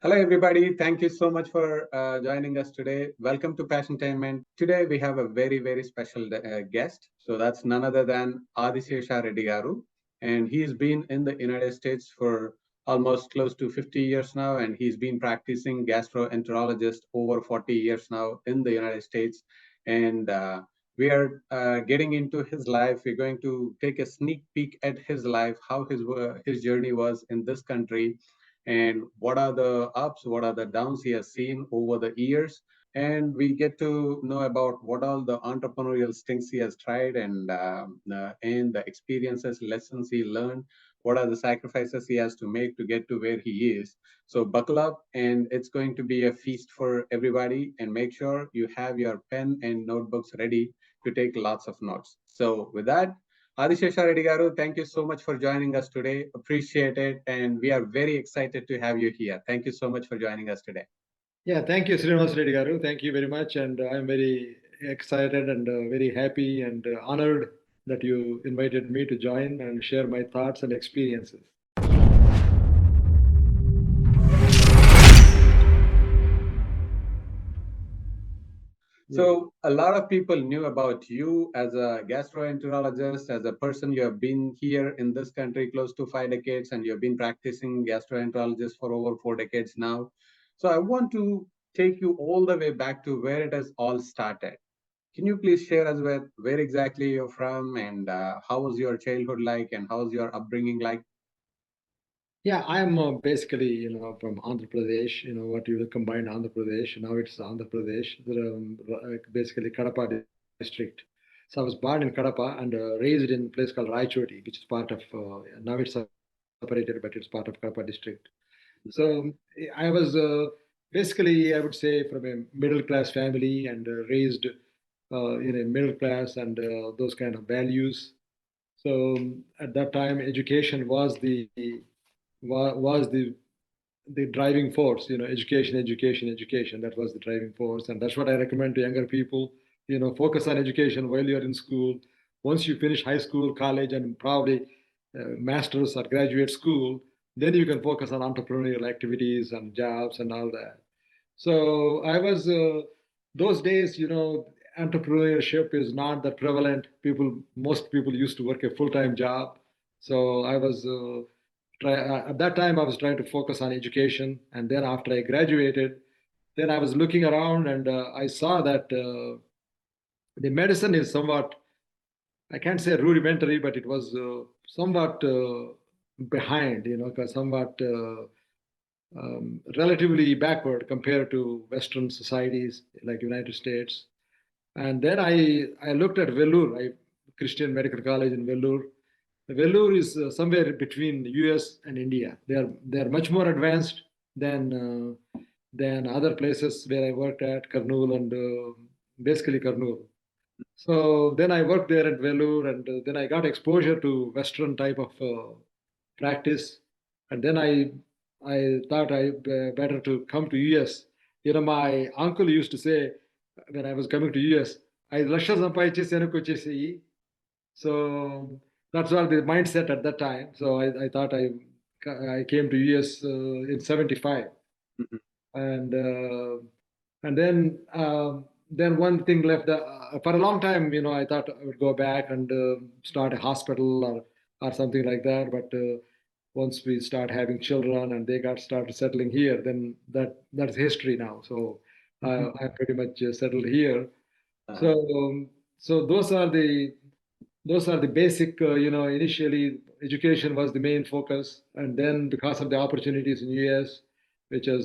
Hello, everybody. Thank you so much for joining us today. Welcome to Passiontainment. Today, we have a very, very special guest. So that's none other than Adisesha Reddy garu. And he's been in the United States for almost close to 50 years now. And he's been practicing gastroenterologist over 40 years now in the United States. And we are getting into his life. We're going to take a sneak peek at his life, how his journey was in this country, and what are the ups, what are the downs he has seen over the years. And we get to know about what all the entrepreneurial things he has tried, and the experiences, lessons he learned, what are the sacrifices he has to make to get to where he is. So buckle up, and it's going to be a feast for everybody. And make sure you have your pen and notebooks ready to take lots of notes. So with that, Adishesha Reddy garu, thank you so much for joining us today. Appreciate it. And we are very excited to have you here. Thank you so much for joining us today. Yeah, thank you, Srinivasa Reddy garu. Thank you very much. And I'm very excited and very happy and honored that you invited me to join and share my thoughts and experiences. So a lot of people knew about you as a gastroenterologist, as a person. You have been here in this country close to 5 decades, and you've been practicing gastroenterologist for over 4 decades now. So I want to take you all the way back to where it has all started. Can you please share us with where exactly you're from, and how was your childhood like, and how was your upbringing like? Yeah, I'm basically, from Andhra Pradesh, what you combined Andhra Pradesh. Now it's Andhra Pradesh, basically Kadapa district. So I was born in Kadapa and raised in a place called Raichoti, which is part of, now it's separated, but it's part of Kadapa district. So I was basically, I would say, from a middle class family and raised in a middle class and those kind of values. So at that time, education was the driving force. Education, education, education. That was the driving force, and that's what I recommend to younger people. Focus on education while you're in school. Once you finish high school, college, and probably masters or graduate school, then you can focus on entrepreneurial activities and jobs and all that. So I was those days, entrepreneurship is not that prevalent. Most people used to work a full-time job. So I was at that time I was trying to focus on education, and then after I graduated, then I was looking around and I saw that the medicine is somewhat, I can't say rudimentary, but it was somewhat behind, somewhat relatively backward compared to Western societies like United States. And then I looked at Vellore, Christian Medical College in Vellore. Vellore is somewhere between US and India. They are much more advanced than other places where I worked at Kurnool and basically Kurnool. So then I worked there at Vellore, and then I got exposure to Western type of practice, and then I thought I better to come to US. My uncle used to say when I was coming to US, ఐదు లక్షలు సంపాదించేసి వెనక్కి వచ్చేసేయి. So that's all the mindset at that time. So I thought I came to US in '75, Mhm. and then one thing left. For a long time, I thought I would go back and start a hospital or something like that. But once we start having children and they got started settling here, then that's history now. So I'm pretty much settled here. So so those are the basic. Initially education was the main focus, and then because of the opportunities in US, which is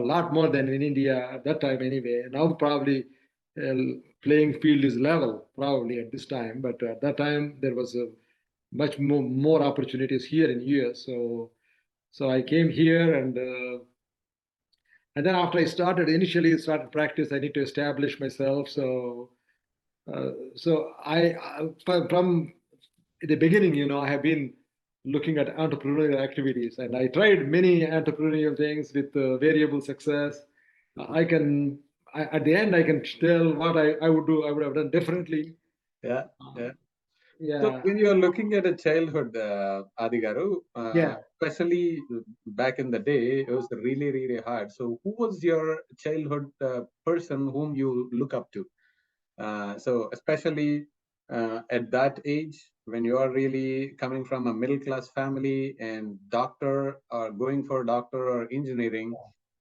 a lot more than in India at that time anyway. Now probably uh, playing field is level probably at this time, but at that time there was a much more opportunities here in US. So I came here, and then after I started practice, I need to establish myself. So from the beginning, I have been looking at entrepreneurial activities, and I tried many entrepreneurial things with variable success. At the end, I can tell what I would do. I would have done differently. Yeah, yeah. So Yeah, when you're looking at a childhood, Adi garu, yeah. especially back in the day, it was really, really hard. So, who was your childhood person whom you look up to? So, especially at that age, when you are really coming from a middle class family and doctor or going for doctor or engineering,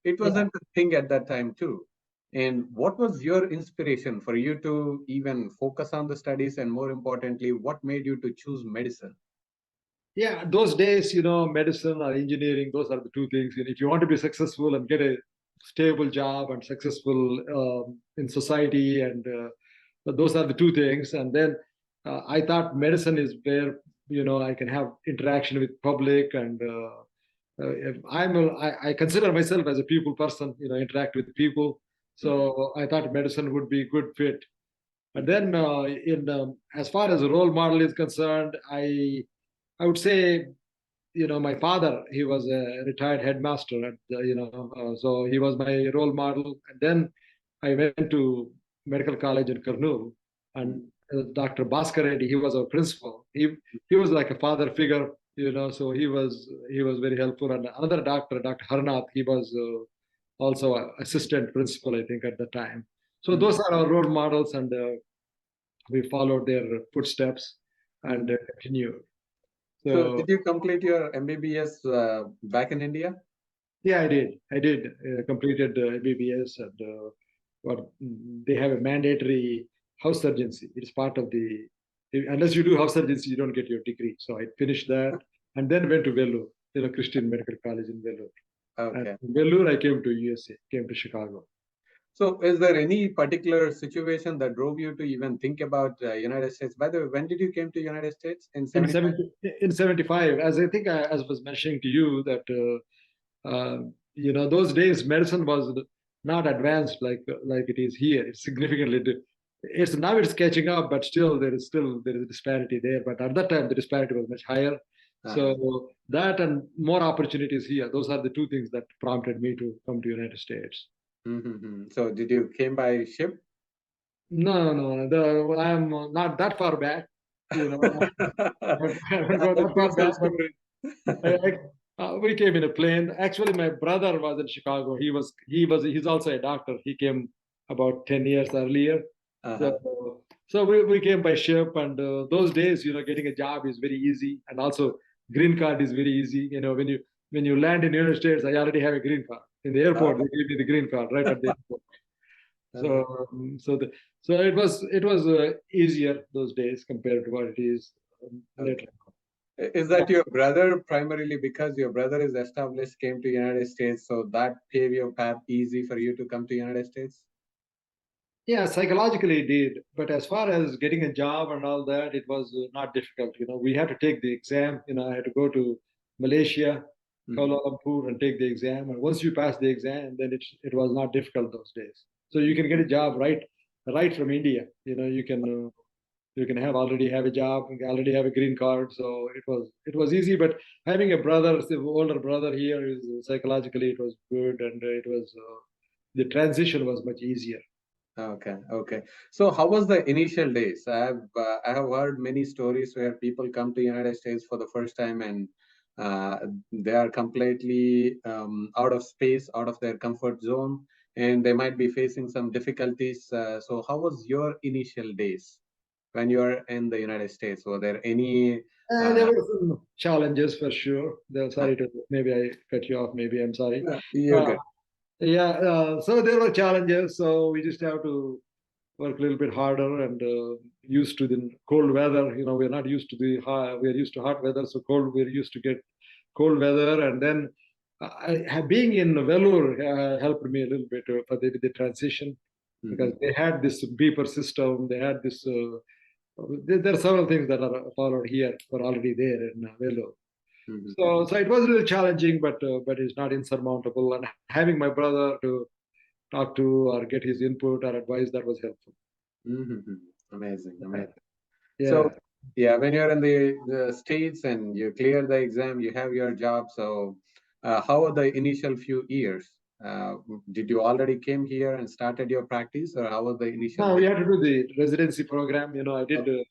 it Yeah. wasn't a thing at that time too. And what was your inspiration for you to even focus on the studies, and more importantly, what made you to choose medicine? Yeah, those days, medicine or engineering, those are the two things. And if you want to be successful and get a stable job and successful in society, and those are the two things. And then I thought medicine is where I can have interaction with public, and I consider myself as a people person. Interact with people. Mhm. So I thought medicine would be a good fit. And then, in as far as a role model is concerned, I would say, my father, he was a retired headmaster at so he was my role model. And then I went to medical college in Kurnool, and Dr. Bhaskar Reddy, he was our principal. He was like a father figure, so he was very helpful. And another doctor, Dr. Harnath, he was also assistant principal, I think, at the time. So Mhm. those are our role models, and we followed their footsteps and Mhm. continued. So, So did you complete your MBBS back in India? yeah, I did. I did completed BBS, and what they have a mandatory house surgency. It's part of the unless you do house surgency, you don't get your degree. So I finished that, and then went to Vellore, Christian Medical College in Vellore. And Okay. from Vellore, I came to USA, came to Chicago. So, is there any particular situation that drove you to even think about United States? By the way, when did you came to United States? In In 75? 70, in 75, as I think as I was mentioning to you that those days medicine was not advanced like it is here. It's significantly it's now it's catching up, but still there is a disparity there. But at that time the disparity was much higher. Uh-huh. So that and more opportunities here. Those are the two things that prompted me to come to United States. Mm-hmm. So, did you came by ship? No, no, I am not that far back. You know, I haven't That's gone a that far beautiful back, but story. we came in a plane. Actually, my brother was in Chicago. He's also a doctor. He came about 10 years earlier. Uh-huh. So we came by ship, and those days, getting a job is very easy, and also green card is very easy. When you land in the United States, I already have a green card. In the Uh, airport, they gave me the green card right at the airport. uh-huh. So so it was easier those days compared to what it is Okay. later. Is Yeah. that your brother primarily because your brother is established, came to United States, so that paved your path easy for you to come to United States? Yeah, psychologically it did. But as far as getting a job and all that, it was not difficult. We had to take the exam. I had to go to Malaysia, Mm-hmm. Kuala Lumpur, and take the exam. And once you pass the exam, then it was not difficult those days. So you can get a job right from India. You can already have a job, you can already have a green card. So it was easy. But having a brother, the older brother here, is psychologically it was good, and it was the transition was much easier. Okay, okay. So how was the initial days? I have heard many stories where people come to United States for the first time, and they are completely out of space, out of their comfort zone, and they might be facing some difficulties. So how was your initial days when you are in the United States? Were there any? There Uh, were some challenges for sure. Sorry to maybe I cut you off. Maybe I'm sorry. no, you're Uh, good. yeah, so there were challenges. So we just have to work a little bit harder, and used to the cold weather. We're not used to the hot. We're used to hot weather. So cold, we're used to get cold weather. And then being in Vellore helped me a little bit for the transition, because Mhm, they had this beeper system. They had this. There are several things that are followed here were already there in Vellore. mhm, So it was a little challenging, but it's not insurmountable. And having my brother to talk to or get his input or advice, that was helpful. mhm, mhm. Amazing, amazing. Yeah. So, yeah, when you're in the States and you clear the exam, you have your job. So, how are the initial few years? Did you already came here and started your practice, or how was the initial Now we day? had to do the residency program. I did Okay.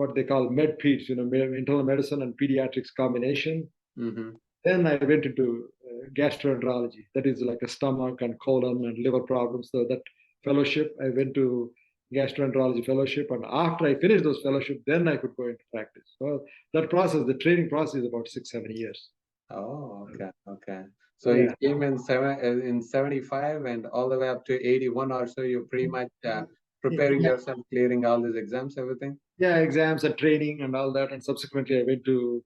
what they call med peds, internal medicine and pediatrics combination. Mm-hmm. Then I went into gastroenterology. That is like a stomach and colon and liver problems. So that fellowship, I went to gastroenterology fellowship. And after I finished those fellowship, then I could go into practice. So that process, the training process is about 6, 7 years. Oh, okay, okay. So you Yeah. came in 75 and all the way up to 81 or so. You're pretty much preparing Yeah, yourself, clearing all these exams, everything. yeah, exams and training and all that. And subsequently, I went to,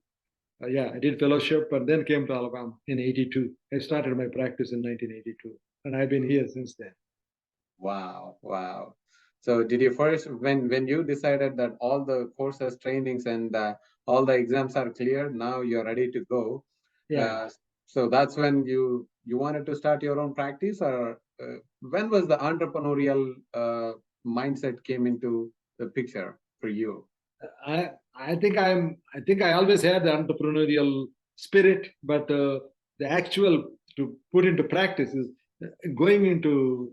I did fellowship and then came to Alabama in 82. I started my practice in 1982. And I've been here since then. Wow, wow. So did you first, when you decided that all the courses, trainings, and all the exams are cleared, now you're ready to go. Yeah. So that's when you wanted to start your own practice, or when was the entrepreneurial mindset came into the picture for you? I think I always had the entrepreneurial spirit, but the actual to put into practice is going into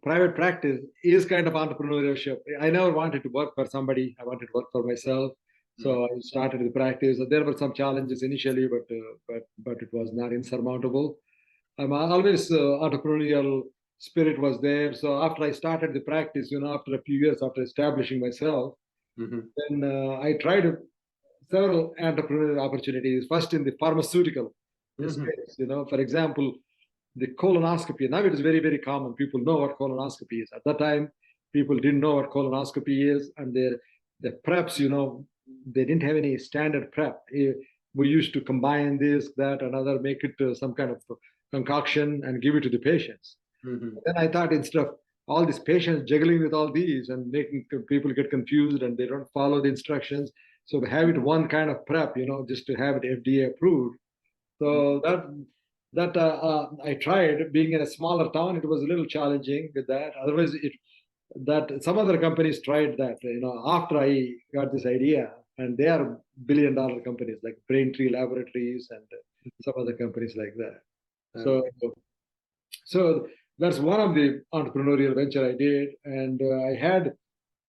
private practice is kind of entrepreneurship. I never wanted to work for somebody. I wanted to work for myself. So I started the practice. There were some challenges initially, but it was not insurmountable. I'm always entrepreneurial spirit was there. So after I started the practice, after a few years after establishing myself, Mm-hmm. then I tried several entrepreneurial opportunities. First in the pharmaceutical Mm-hmm. space. For example, the colonoscopy. Now it is very, very common. People know what colonoscopy is. At that time, people didn't know what colonoscopy is, and the preps, they didn't have any standard prep. We used to combine this, that, another, make it some kind of concoction and give it to the patients. Mm-hmm. Then I thought instead of all these patients juggling with all these and making people get confused and they don't follow the instructions, so to have it one kind of prep, just to have it FDA approved. So I tried. Being in a smaller town, it was a little challenging with that. Otherwise, that some other companies tried that. After I got this idea, and they are billion-dollar companies like Braintree Laboratories and some other companies like that. So, Okay. so that's one of the entrepreneurial venture I did, and I had,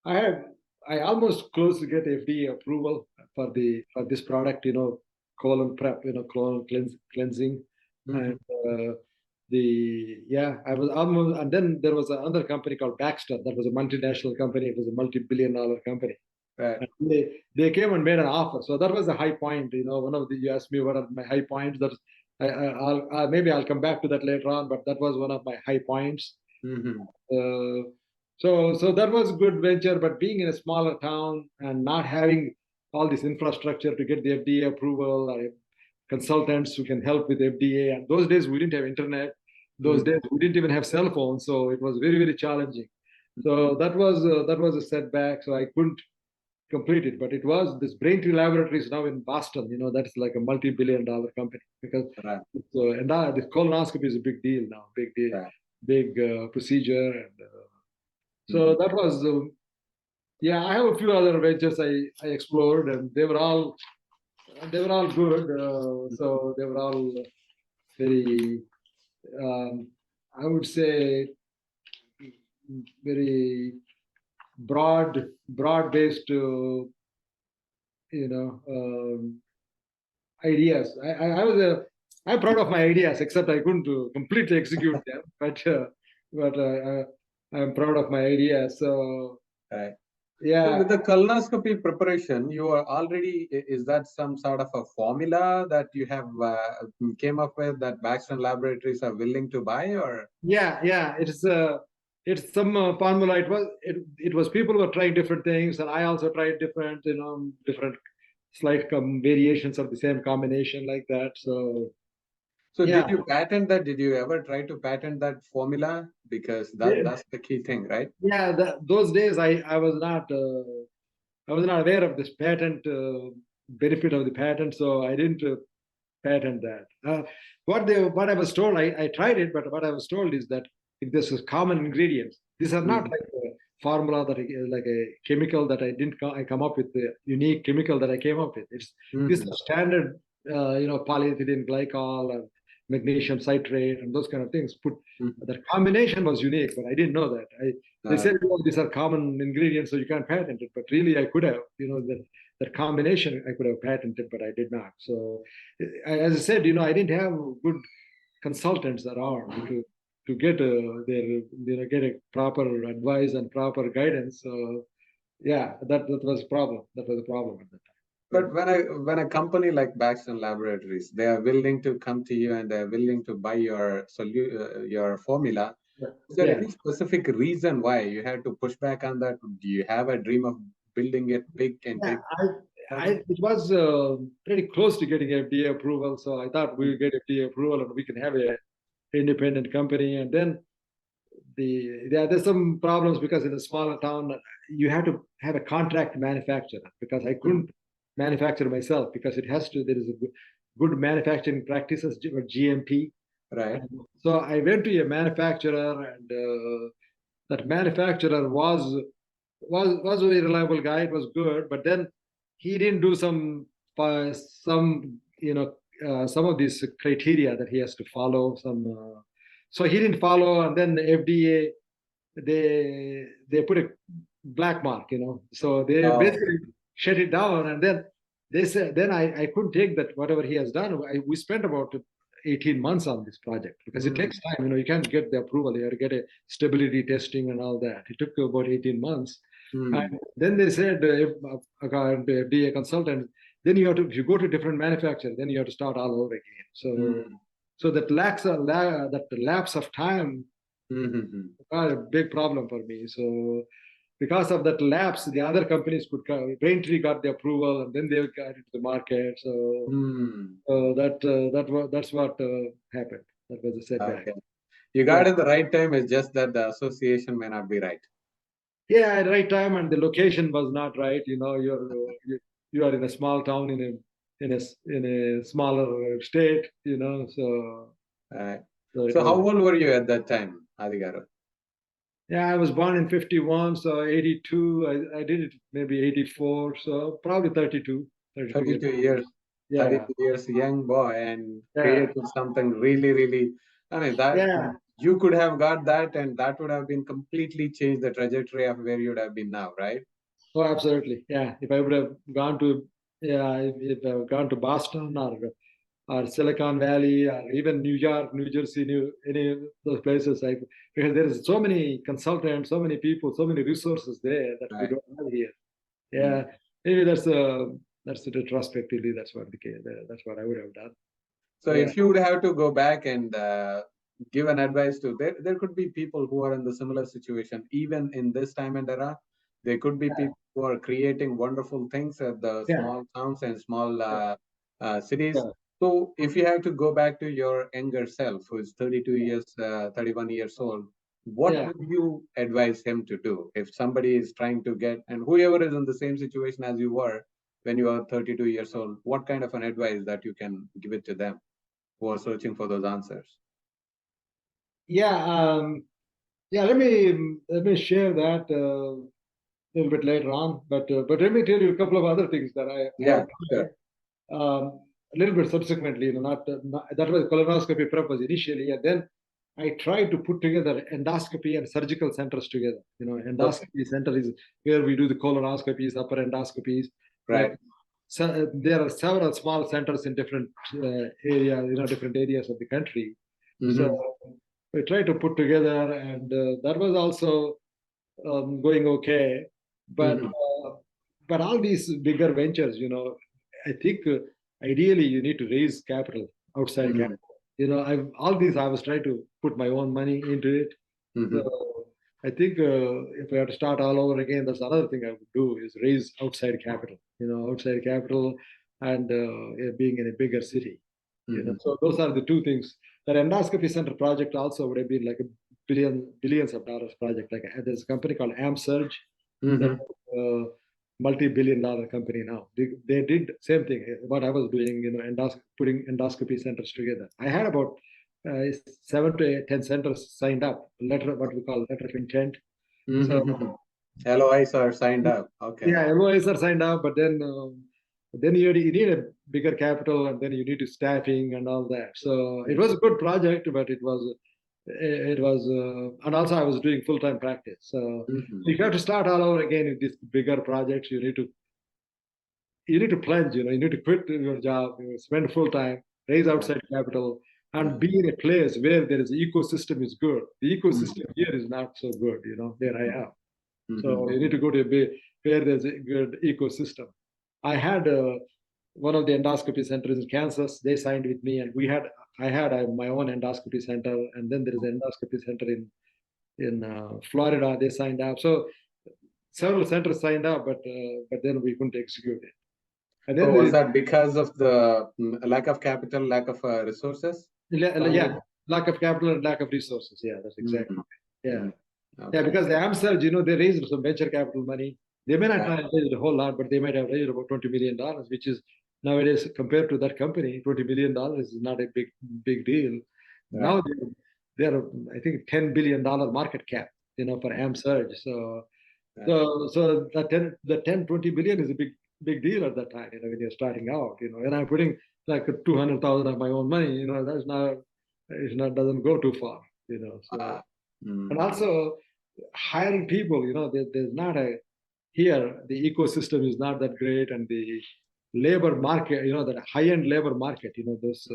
I almost close to get FDA approval for this product, colon prep, colon cleansing, Mm-hmm. and I was almost, and then there was another company called Baxter that was a multinational company. It was a multi-billion-dollar company. Right. And they came and made an offer. So that was a high point. You asked me what are my high points. That maybe I'll come back to that later on, but that was one of my high points. Mm-hmm. Uh, so that was a good venture, but being in a smaller town and not having all this infrastructure to get the FDA approval, or consultants who can help with FDA. And those days we didn't have internet. Those days we didn't even have cell phones, so it was very, very challenging. So that was a setback. So I couldn't complete it, but it was this Braintree Laboratories now in Boston. That's like a multi-billion-dollar company because Right. the colonoscopy is a big deal now, big deal, Right. big procedure, and Mm-hmm. so that was I have a few other ventures I explored, and they were all good. So they were all very, I would say, very broad based, ideas. I'm proud of my ideas, except I couldn't completely execute them. But I'm proud of my ideas. So Right. So yeah, with the colonoscopy preparation, you are already, is that some sort of a formula that you have came up with that Baxter Laboratories are willing to buy, or? yeah. It's some formula. It was people were trying different things, and I also tried different slight variations of the same combination like that. So So did yeah, you patent that? Did you ever try to patent that formula? Because that's the key thing, right? yeah. Those days I was not aware of this patent benefit of the patent, so I didn't patent that. What I was told, I tried it, but what I was told is that if this is common ingredients, these are not Mhm. like a formula like a chemical that I come up with the unique chemical that I came up with. These Mhm. are standard, polyethylene glycol and magnesium citrate and those kind of things. Mhm. The combination was unique, but I didn't know that. They Uh, said, "Oh, these are common ingredients, so you can't patent it." But really, I could have. that combination I could have patented, but I did not. So, as I said, I didn't have good consultants around to get get a proper advice and proper guidance. So, yeah, that was a problem. That was a problem at that time. But when a company like Baxton Laboratories, they are willing to come to you and they're willing to buy your formula, is there Yeah. any specific reason why you had to push back on that? Do you have a dream of building it big and Yeah, take it was pretty close to getting FDA approval, so I thought we would get FDA approval and we can have a independent company. And then there's some problems because in a smaller town you have to have a contract manufacturer, because I couldn't manufacture myself, because there is a good manufacturing practices, GMP. right? So I went to a manufacturer, and that manufacturer was a very reliable guy. It was good, but then he didn't do some of these criteria that he has to follow. So he didn't follow, and then the FDA they put a black mark. So they Oh, basically shut it down, and then they said I couldn't take that whatever he has done. We spent about 18 months on this project, because it takes time. You can't get the approval. You have to get a stability testing and all that. It took about 18 months. And then they said, according to FDA consultant, then if you go to different manufacturer, then you have to start all over again. So that lapse of time are a big problem for me. So because of that lapse, the other companies could come. Braintree got the approval, and then they got into the market. So that's what happened. That was a setback. okay. You Yeah. got it the right time. It's just that the association may not be right. Yeah, at the right time, and the location was not right. You are in a small town in a smaller state. So Right. so it So how was. old were you at that time, Adigaru? Yeah, I was born in 51, so 82. I did it maybe 84, so probably 32, 32 years. 32 years, Yeah, 32 years young boy, and yeah, created something really, really, I mean, that yeah. you could have got that and that would have been completely changed the trajectory of where you'd have been now, right? Oh, absolutely. Yeah, if I would have gone to, yeah, if I have gone to Boston or Silicon Valley or even New York, New Jersey, any of those places, because there is so many consultants, so many people, so many resources there that we Right. don't have here. Mm. Yeah, maybe that's retrospectively that's what the case. That's what I would have done. So Yeah, if you would have to go back and give an advice to there could be people who are in the similar situation, even in this time and era. There could be people who are creating wonderful things at the yeah, small towns and small cities. yeah, So if you have to go back to your younger self, who is 32 years, 31 years old, what yeah. would you advise him to do if somebody is trying to get, and whoever is in the same situation as you were when you are 32 years old, what kind of an advice that you can give it to them who are searching for those answers? Yeah, yeah. Let me share that a little bit later on. But let me tell you a couple of other things that I Yeah, have sure. tried a little bit subsequently. Not that was colonoscopy purpose initially, and then I tried to put together endoscopy and surgical centers together. Okay. Endoscopy center is where we do the colonoscopies, upper endoscopies. Like, Right. so there are several small centers in different areas, different areas of the country. So Mm-hmm. we tried to put together, and that was also going okay. But Mm-hmm. but all these bigger ventures, I think ideally you need to raise capital, outside Mm-hmm. capital. I was trying to put my own money into it. So Mm-hmm. I think if I had to start all over again, that's another thing I would do, is raise outside capital. Outside capital, and being in a bigger city. Mm-hmm. So those are the two things. That endoscopy center project also would have been like a billions of dollars project. Like, there's a company called AmSurge, that Mm-hmm. multi-billion-dollar company now. They did same thing. What I was doing, putting endoscopy centers together. I had about 7 to 10 centers signed up. What we call letter of intent. So Mm-hmm. LOIs are signed up. Okay. yeah, MOIs are signed up, but then you need a bigger capital, and then you need to staffing and all that. So it was a good project, but it was, and also I was doing full time practice. So Mm-hmm. if you have to start all over again with these bigger projects, you need to you need to plunge, you need to quit your job, spend full time, raise outside capital, and be in a place where there is ecosystem is good. The ecosystem here is not so good, where I am. So you need to go to where there's a good ecosystem. I had one of the endoscopy centers in Kansas. They signed with me, and I had my own endoscopy center, and then there is an endoscopy center in Florida. They signed up. So several centers signed up, but then we couldn't execute it. And then was that because of the lack of capital, lack of resources? Yeah, lack of capital and lack of resources. Yeah, that's exactly. Yeah. Okay. Yeah, because the AmSurge, they raised some venture capital money. They may not have raised a whole lot, but they might have raised about $20 million, which is nowadays compared to that company, $20 million is not a big deal. Right. Now they're I think $10 billion market cap, for AmSurge. So the 10, 20 billion is a big deal at that time, when you're starting out, and I'm putting like 200,000 of my own money, that's not, doesn't go too far, so. And also hiring people, there's not here, the ecosystem is not that great, and the labor market, that high-end labor market, those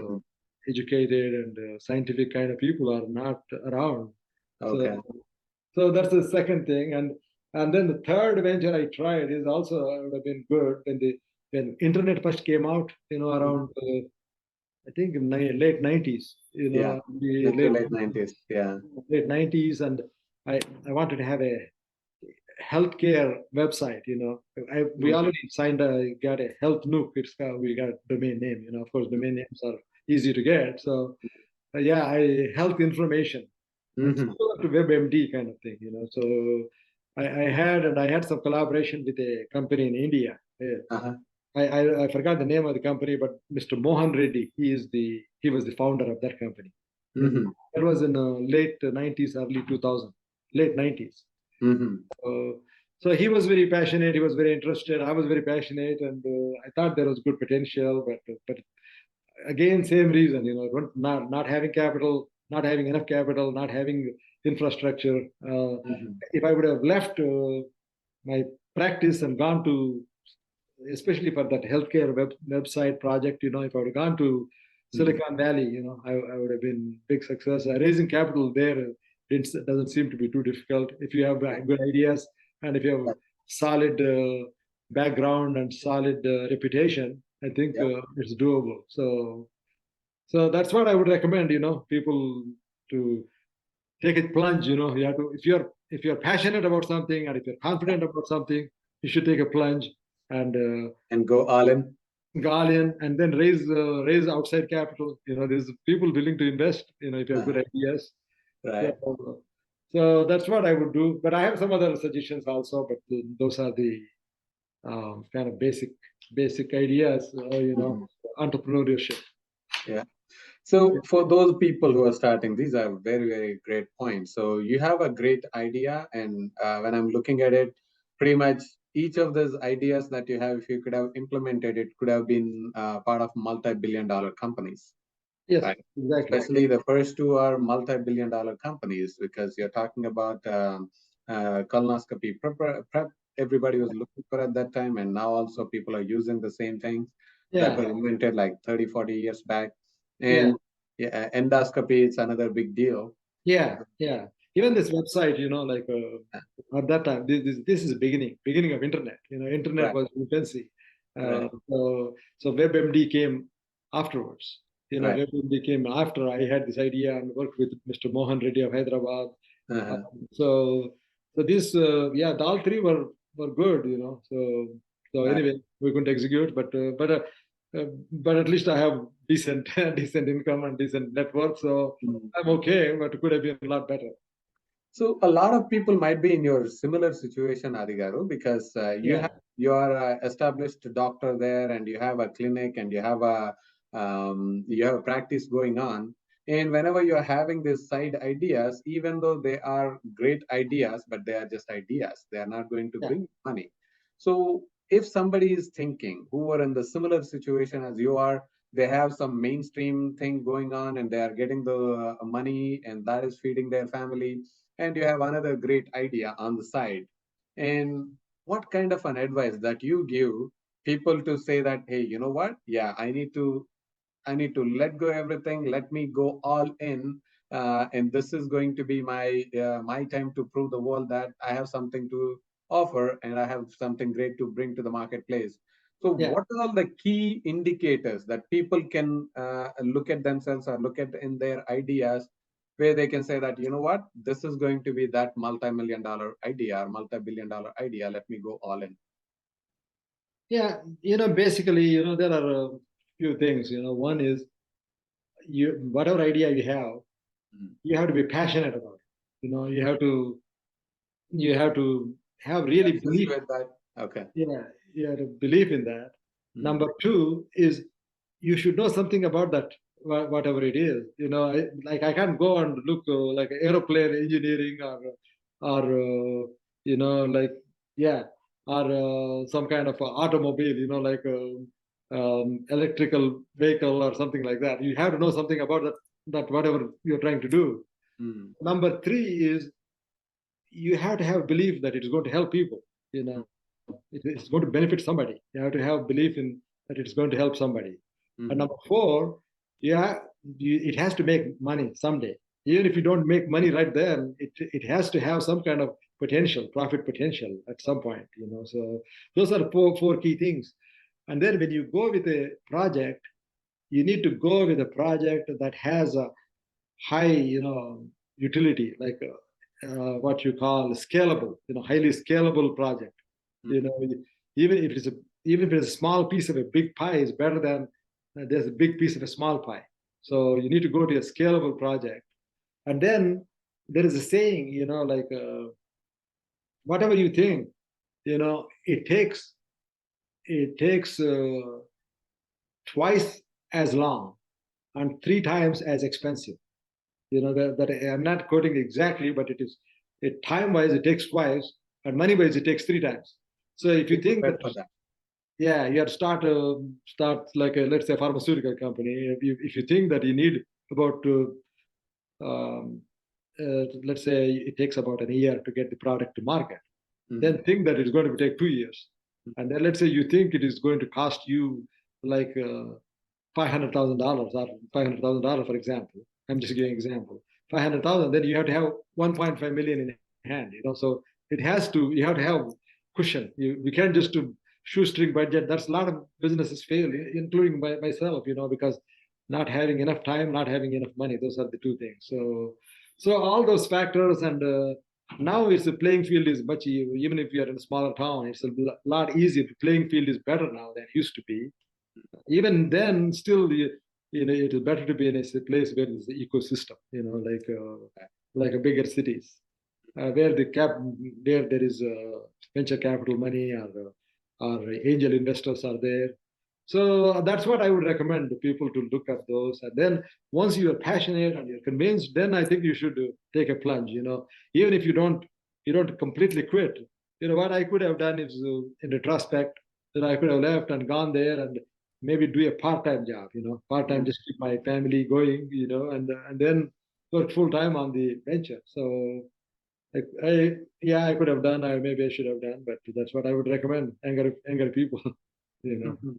educated and scientific kind of people are not around. Okay. So that's the second thing. And then the third venture I tried is also would have been good when internet first came out, around I think in late 90s, late 90s, late 90s, and I wanted to have a healthcare website, we already got a health nook. We got domain name, of course, domain names are easy to get. So health information, to WebMD kind of thing, so I had some collaboration with a company in India. I forgot the name of the company, but Mr. Mohan Reddy, he was the founder of that company. That was in late 90s, early 2000, late 90s. So he was very passionate. He was very interested. I was very passionate, and I thought there was good potential. But again, same reason, not having capital, not having enough capital, not having infrastructure. If I would have left my practice and gone to, especially for that healthcare website project, if I would have gone to Silicon Valley, I would have been big success. Raising capital there doesn't seem to be too difficult if you have good ideas and if you have solid background and solid reputation. I think it's doable. So that's what I would recommend, people to take a plunge. You have to, if you're passionate about something and if you're confident about something, you should take a plunge and go all in. Go all in, and then raise outside capital. There's people willing to invest. If you have good ideas. Right. So that's what I would do. But I have some other suggestions also. But those are the kind of basic ideas. Entrepreneurship. Yeah. So for those people who are starting, these are very, very great points. So you have a great idea, and when I'm looking at it, pretty much each of those ideas that you have, if you could have implemented it, could have been part of multi-billion-dollar companies. Yes, right? Exactly. Especially the first two are multi-billion-dollar companies, because you're talking about colonoscopy prep. Everybody was looking for at that time, and now also people are using the same things that were invented like 30, 40 years back. And endoscopy, it's another big deal. Yeah. Even this website, at that time, this is the beginning of internet. Internet was infancy. So WebMD came afterwards. WebMD came after I had this idea and worked with Mr. Mohan Reddy of Hyderabad. So this, all three were good. So anyway, we couldn't execute, but at least I have decent income and decent net worth, so I'm okay. But it could have been a lot better. So a lot of people might be in your similar situation, Adigaru, because you are an established doctor there, and you have a clinic, and you have a practice going on. And whenever you're having these side ideas, even though they are great ideas, but they are just ideas, they are not going to bring money. So if somebody is thinking, who are in the similar situation as you are, they have some mainstream thing going on, and they are getting the money, and that is feeding their family, and you have another great idea on the side. And what kind of an advice that you give people to say that, hey, you know what? Yeah, I need to let go everything. Let me go all in, and this is going to be my time to prove the world that I have something to offer and I have something great to bring to the marketplace. So, Yeah. what are the key indicators that people can look at themselves or look at in their ideas, where they can say that, you know what, this is going to be that multi-million dollar idea or multi-billion dollar idea. Let me go all in. Yeah, basically, there are a few things. One is whatever idea you have, Mhm. you have to be passionate about it. You have to have You really obsessed belief. with that. Okay. Yeah, you have to believe in that. Mhm. Number two is you should know something about that, whatever it is. Like I can't go and look like aeroplane engineering or like yeah, or some kind of automobile. Like electrical vehicle or something like that. You have to know something about that whatever you're trying to do. Mhm. Number three is you have to have belief that it is going to help people. It's going to benefit somebody. You have to have belief in that it's going to help somebody. And number Mhm. four, yeah, it has to make money someday. Even if you don't make money right then, it has to have some kind of potential, profit potential at some point. So those are four key things. And then when you go with a project, you need to go with a project that has a high, utility, like what you call scalable, highly scalable project. You know, even if it's a even if it's a small piece of a big pie is better than there's a big piece of a small pie. So you need to go to a scalable project, and then there is a saying, like whatever you think, it takes twice as long and three times as expensive. That I'm not quoting exactly, but it time wise it takes twice, and money wise it takes three times. So if Be you think that, prepared for that. yeah, you have to start like let's say a pharmaceutical company. If you think that you need about um, let's say it takes about a year to get the product to market, then Mhm. think that it's going to take 2 years. And then let's say you think it is going to cost you like $500,000 or $500,000, for example. I'm just giving an example. 500,000, then you have to have 1.5 million in hand. So you have to have cushion. We can't just do shoestring budget. That's a lot of businesses fail, including myself. Because not having enough time, not having enough money. Those are the two things. So all those factors and now it's the playing field is much even if you are in a smaller town, it's a lot easier. The playing field is better now than it used to be. Even then, still, it is better to be in a place where there's the ecosystem, like a bigger cities, where where there is venture capital money or angel investors are there. So that's what I would recommend the people to look at those. And then once you are passionate and you're convinced, then I think you should take a plunge. Even if you don't completely quit. What I could have done is, in retrospect, that I could have left and gone there and maybe do a part-time job. Part-time Mhm. just keep my family going. And then work full time on the venture. So yeah, I could have done. Maybe I should have done, but that's what I would recommend. Anger people. you know. Mhm.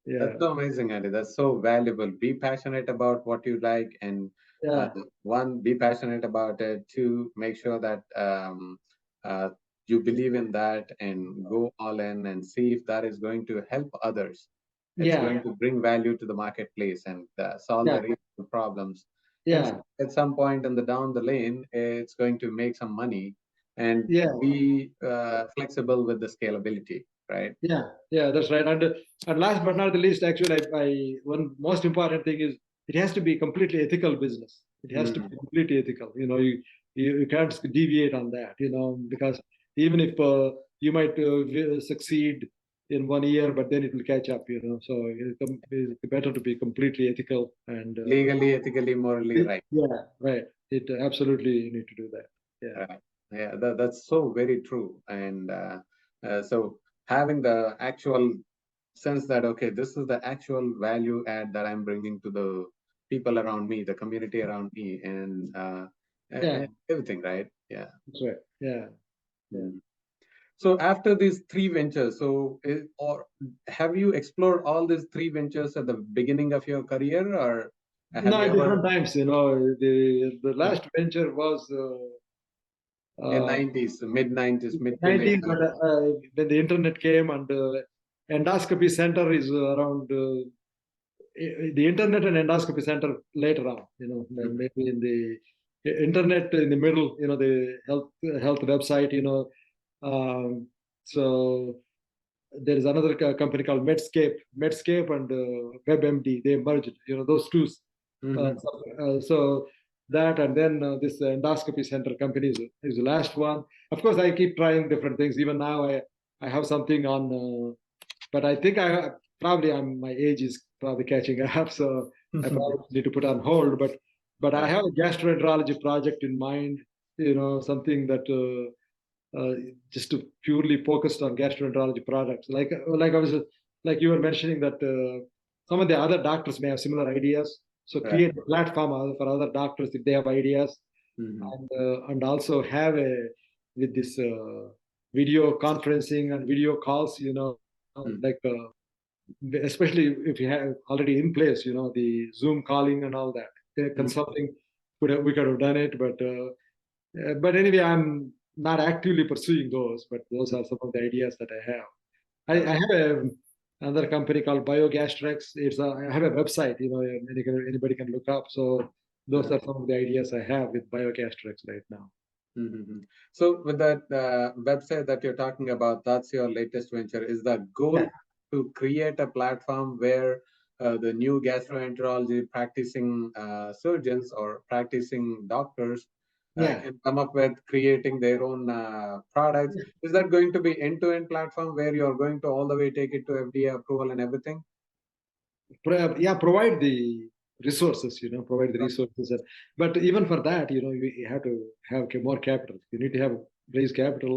Yeah. That's so amazing, Andy. That's so valuable. Be passionate about what you like, and uh, Yeah. one, be passionate about it. Two, make sure that uh, you believe in that and go all in and see if that is going to help others. It's Yeah. going to bring value to the marketplace and solve Yeah. the real problems. And Yeah. at some point in the down the lane, it's going to make some money and Yeah. be flexible with the scalability, right? Yeah. That's right. And last but not the least, actually, I one most important thing is it has to be completely ethical business. It has to be Mhm. completely ethical. You can't deviate on that. Because even if you might succeed in 1 year, but then it will catch up. So it's better to be completely ethical and Legally, ethically, morally right. yeah, right. It absolutely you need to do that. Yeah. Yeah, that's so very true. And so having the actual sense that, okay, this is the actual value add that I'm bringing to the people around me, the community around me, and Yeah. everything, right? Yeah. That's right. Yeah. Yeah. Mm. So after these three ventures, or have you explored all these three ventures at the beginning of your career, or have No, you at ever different times, the last venture was in uh, 90s, mid 90s, mid to late 90s, but 90s? when the internet came, and endoscopy center is around the internet and endoscopy center later on, Mhm. maybe in the internet in the middle, the health website, um, so there is another company called Medscape and WebMD. They merged, those two. Mhm. So that, and then this endoscopy center company is the last one. Of course, I keep trying different things. Even now, I have something on, but I think my age is probably catching up, so I probably need to put on hold. But I Right. have a gastroenterology project in mind. Something that. Uh, just to purely focused on gastroenterology products. Like I was like you were mentioning that some of the other doctors may have similar ideas. So Right. create a platform for other doctors if they have ideas, Mhm. and also have a with this video conferencing and video calls. Mhm. Like especially if you have already in place, the Zoom calling and all that. Mhm. Consulting, we could have done it, but anyway, I'm not actively pursuing those, but those are some of the ideas that I have. I Okay. have another company called BioGastrix. I have a website, anybody can look up. So those Uh-huh. are some of the ideas I have with BioGastrix right now. Mhm. So with that website that you're talking about, that's your latest venture. Is the Yeah, goal to create a platform where the new gastroenterology practicing surgeons or practicing doctors yeah. can come up with creating their own products? Is that going to be end-to-end platform where you're going to all the way take it to FDA approval and everything? Yeah, provide the resources, provide the Oh, resources. But even for that, you have to have more capital. You need to have raise capital.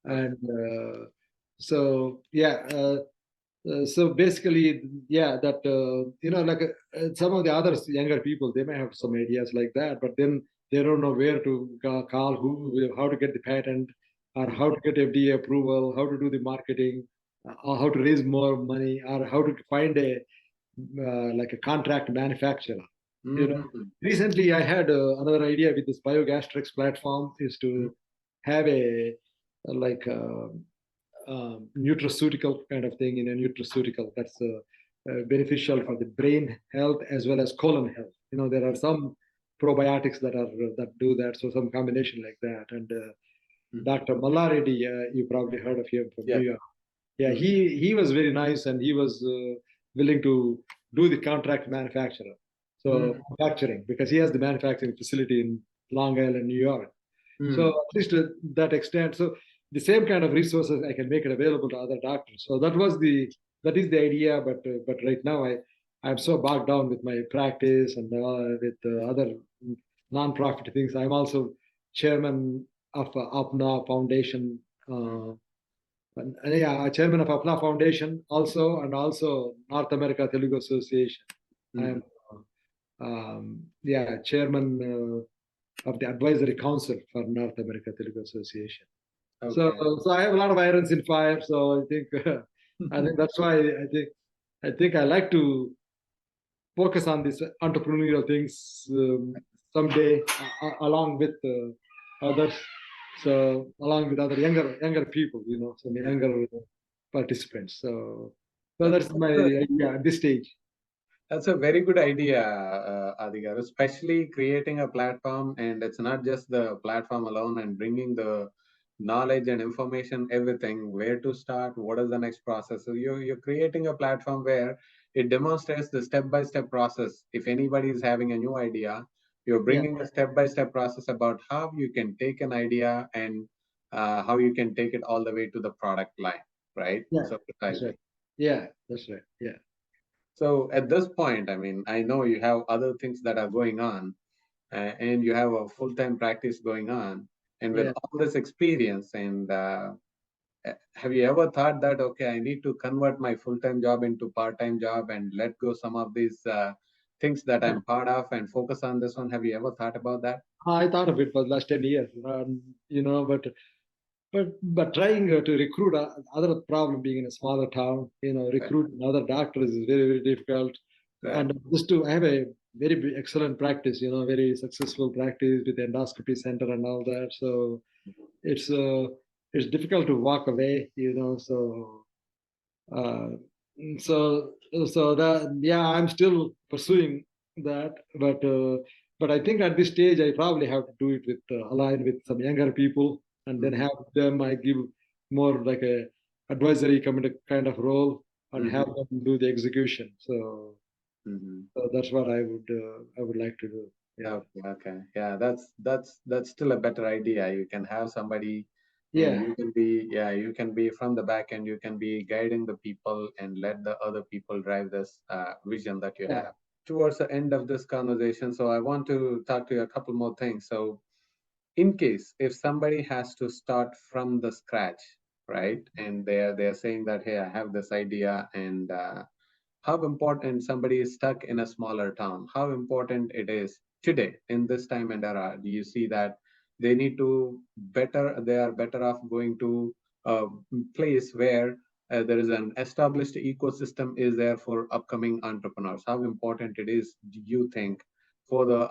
okay. And so, yeah. So basically, yeah, that like some of the others, younger people, they may have some ideas like that, but then they don't know where to call, how to get the patent, or Mm-hmm. how to get FDA approval, how to do the marketing, or how to raise more money, or how to find a like a contract manufacturer. You know, Mm-hmm. recently I had another idea with this biogastrics platform is to have a like. Nutraceutical kind of thing in a nutraceutical that's beneficial for the brain health as well as colon health. There are some probiotics that do that, so some combination like that. And Mm-hmm. Dr. Mallaredi, you probably heard of him from New Yes. York. Yeah, Mm-hmm. he was very nice, and he was willing to do the contract manufacturer, so manufacturing, because he has the manufacturing facility in Long Island, New York. So Mm-hmm. at least to that extent, so the same kind of resources I can make it available to other doctors. So that is the idea. But right now I'm so bogged down with my practice and with other non-profit things. I'm also chairman of APNA Foundation. Yeah, chairman of APNA Foundation also, and also North America Telugu Association. Mm-hmm. I'm yeah, chairman of the advisory council for North America Telugu Association. So, Okay. so I have a lot of irons in fire. So I think, I think that's why I think I like to focus on these entrepreneurial things someday, along with others. So along with other younger people, some younger participants. So that's my That's idea at this stage. That's a very good idea, Adigar, especially creating a platform. And it's not just the platform alone and bringing the knowledge and information, everything, where to start, what is the next process. So you're creating a platform where it demonstrates the step-by-step process. If anybody is having a new idea, you're Yeah, bringing a step-by-step process about how you can take an idea and how you can take it all the way to the product line, right? yeah, So that's right. precisely. Yeah, that's right. Yeah, So at this point, I mean, I know you have other things that are going on, and you have a full-time practice going on. And with yeah. all this experience, and have you ever thought that, okay, I need to convert my full-time job into part-time job and let go some of these things that I'm part of and focus on this one? Have you ever thought about that? I thought of it for the last 10 years, but but trying to recruit other problem being in a smaller town, recruiting other doctors is very, very difficult. Right. And just to have a very excellent practice, very successful practice with endoscopy center and all that. So it's difficult to walk away, so uh, so that, yeah, I'm still pursuing that, but I think at this stage I probably have to do it with align with some younger people, and then have them, I give more like a advisory committee kind of role, and have them do the execution. So, so that's what I would like to do. Yeah. Okay. Yeah, that's still a better idea. You can have somebody, and Yeah. you can be from the back end. You can be guiding the people and let the other people drive this vision that you Yeah. have. Towards the end of this conversation, so I want to talk to you a couple more things. So, in case if somebody has to start from the scratch, right, and they're saying that, hey, I have this idea, and how important somebody is stuck in a smaller town, how important it is today in this time and era. Do you see that they are better off going to a place where there is an established ecosystem is there for upcoming entrepreneurs? How important it is, do you think, for the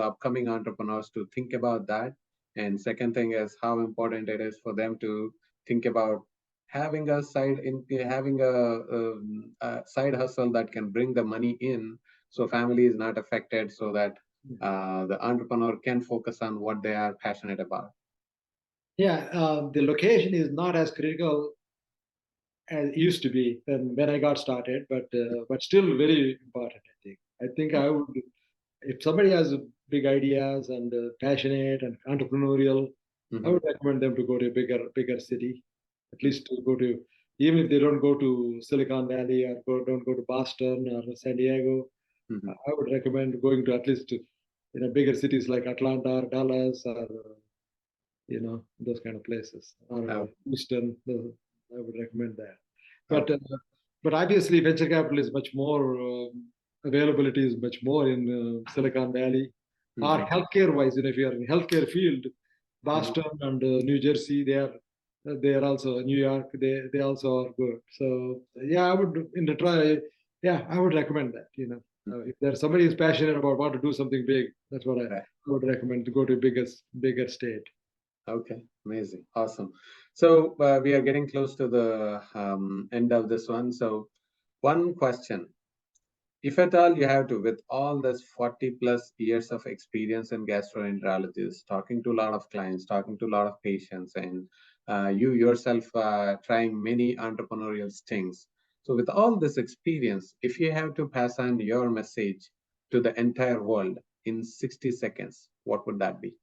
upcoming entrepreneurs to think about that? And second thing is how important it is for them to think about having a side hustle that can bring the money in, so family is not affected, so that the entrepreneur can focus on what they are passionate about. Yeah, the location is not as critical as it used to be when I got started, but still very important. I think I would, if somebody has big ideas and passionate and entrepreneurial, I would recommend them to go to a bigger city, at least to go to, even if they don't go to Silicon Valley or don't go to Boston or San Diego. I would recommend going to at least bigger cities like Atlanta or Dallas or those kind of places, or Houston. I would recommend that. But but obviously, venture capital is much more availability is much more in Silicon Valley, or healthcare wise. If you are in healthcare field, Boston and New Jersey, they are also New York. They also are good. So yeah, I would in the try. Yeah, I would recommend that. If there's somebody who's passionate about want to do something big, that's what I would recommend, to go to bigger state. Okay, amazing, awesome. So we are getting close to the end of this one. So one question: if at all you have to, with all this 40 plus years of experience in gastroenterologist, talking to a lot of clients, talking to a lot of patients, and you yourself trying many entrepreneurial things. So, with all this experience, if you have to pass on your message to the entire world in 60 seconds, what would that be?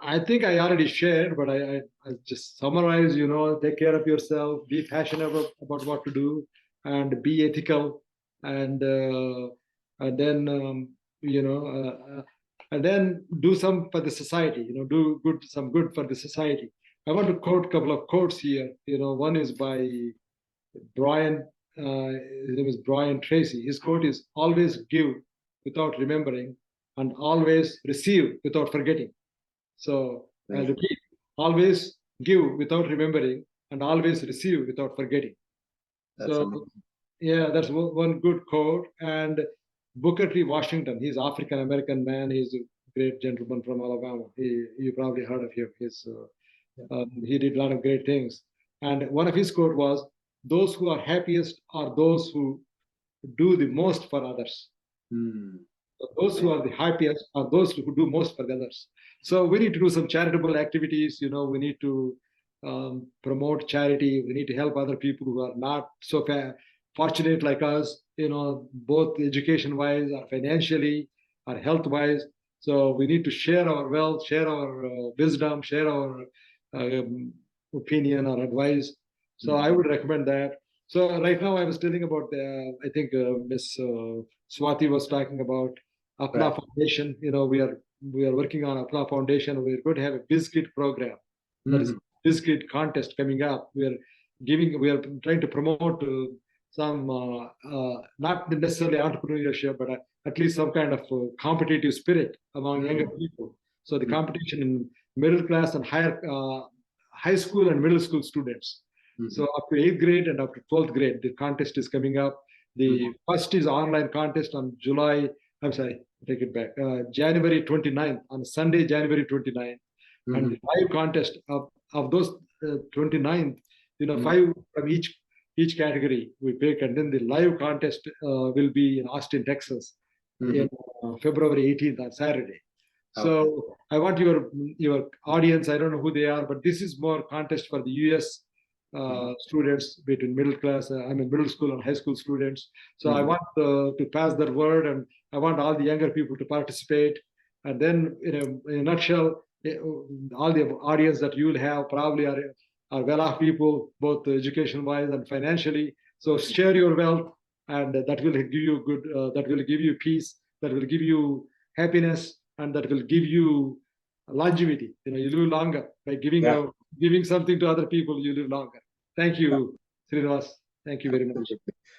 I think I already shared, but I just summarize. Take care of yourself, be passionate about what to do, and be ethical, and then and then do some for the society. Do some good for the society. I want to quote a couple of quotes here. One is by Brian. His name is Brian Tracy. His quote is, "Always give without remembering, and always receive without forgetting." So I'll repeat: always give without remembering, and always receive without forgetting. That's amazing. Yeah, that's one good quote. And Booker T. Washington, he's African American man. He's a great gentleman from Alabama. You probably heard of him. He did a lot of great things. And one of his quote was, "Those who are happiest are those who do the most for others." Those who are the happiest are those who do most for the others. So we need to do some charitable activities. We need to promote charity. We need to help other people who are not so fortunate like us, both education-wise or financially or health-wise. So we need to share our wealth, share our wisdom, share our opinion or advice. So I would recommend that. So right now I was telling about I think Miss Swati was talking about Apna Foundation. We are working on Apna Foundation. We're going to have a BizKit program. That is BizKit contest coming up. We are trying to promote some not necessarily entrepreneurship, but at least some kind of competitive spirit among younger people. So the competition in middle class and high school and middle school students. So up to 8th grade and up to 12th grade, the contest is coming up. The first is online contest on take it back, January 29th, on Sunday, January 29th. And the live contest of those 29th, 5 from each category we pick, and then the live contest will be in Austin, Texas, in February 18th on Saturday. So I want your audience, I don't know who they are, but this is more contest for the US students between middle class, middle school and high school students. So I want to pass that word, and I want all the younger people to participate. And then in a nutshell, all the audience that you will have probably are well-off people, both education-wise and financially. So share your wealth, and that will give you good, that will give you peace, that will give you happiness, and that will give you longevity. You live longer by giving something to other people. You live longer. Thank you, Srinivas. Thank you very much.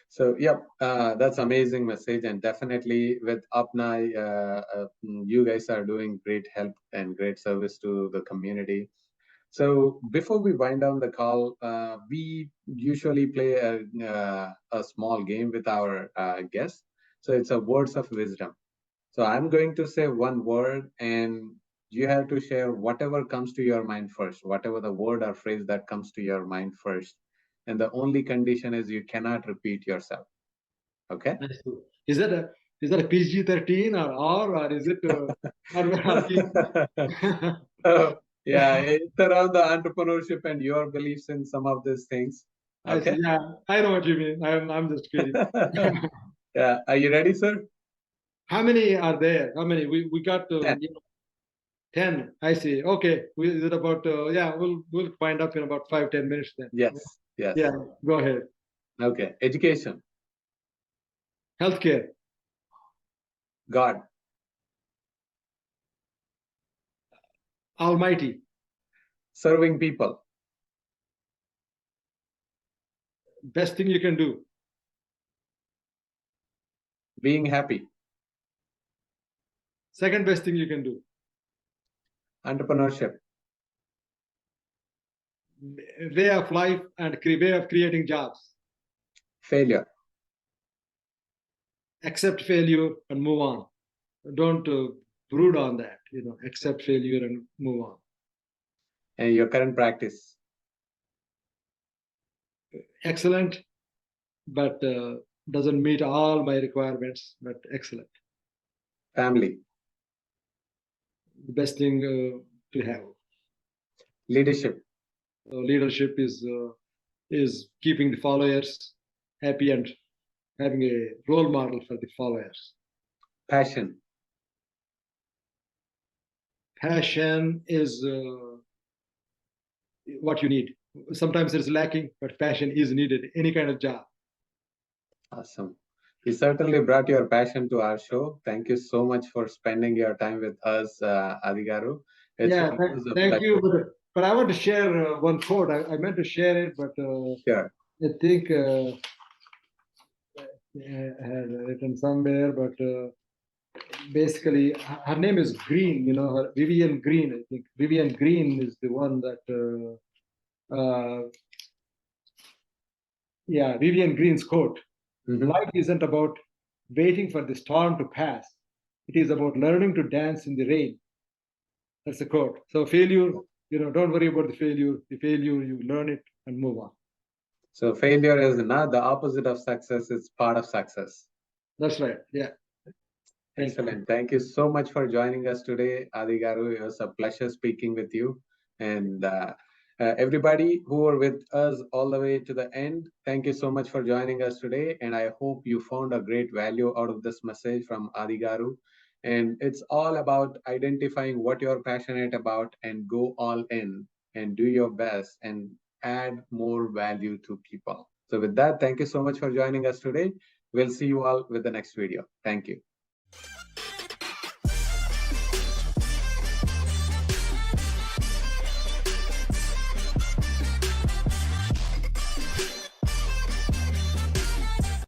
So, that's amazing message, and definitely with Apna, you guys are doing great help and great service to the community. So before we wind down the call, we usually play a small game with our guests. So it's a words of wisdom. So I'm going to say one word, and you have to share whatever comes to your mind first, whatever the word or phrase that comes to your mind first. And the only condition is you cannot repeat yourself. Okay? Is that a PG-13 or is it? Yeah, it's around the entrepreneurship and your beliefs in some of these things. Okay. I know what you mean. I'm just kidding. Yeah, are you ready, sir? How many are there? How many? We got 10. I see. Okay. Is it about? We'll find up in about 5-10 minutes then. Yes. Yeah. Go ahead. Okay. Education. Healthcare. God. Almighty. Serving people. Best thing you can do. Being happy. Second best thing you can do. Entrepreneurship. Way of life and way of creating jobs. Failure. Accept failure and move on. Don't brood on that. Accept failure and move on. And your current practice. Excellent, but doesn't meet all my requirements, but excellent. Family. The best thing to have. Leadership. Leadership is keeping the followers happy and having a role model for the followers. Passion. Passion is what you need. Sometimes it's lacking, but passion is needed. Any kind of job. Awesome. You certainly brought your passion to our show. Thank you so much for spending your time with us, Adigaru. Thank you. But I want to share one quote. I meant to share it, but sure. I think I had written somewhere, but basically her name is Green, Vivian Green. I think Vivian Green is the one that Vivian Green's quote. Life isn't about waiting for the storm to pass. It is about learning to dance in the rain. That's the quote. So failure, don't worry about the failure. The failure, you learn it and move on. So failure is not the opposite of success, it's part of success. That's right. Yeah. Excellent. Thank you so much for joining us today, Adigaru. It was a pleasure speaking with you. And everybody who are with us all the way to the end, thank you so much for joining us today. And I hope you found a great value out of this message from Adigaru. And it's all about identifying what you're passionate about and go all in and do your best and add more value to people. So with that, thank you so much for joining us today. We'll see you all with the next video. Thank you.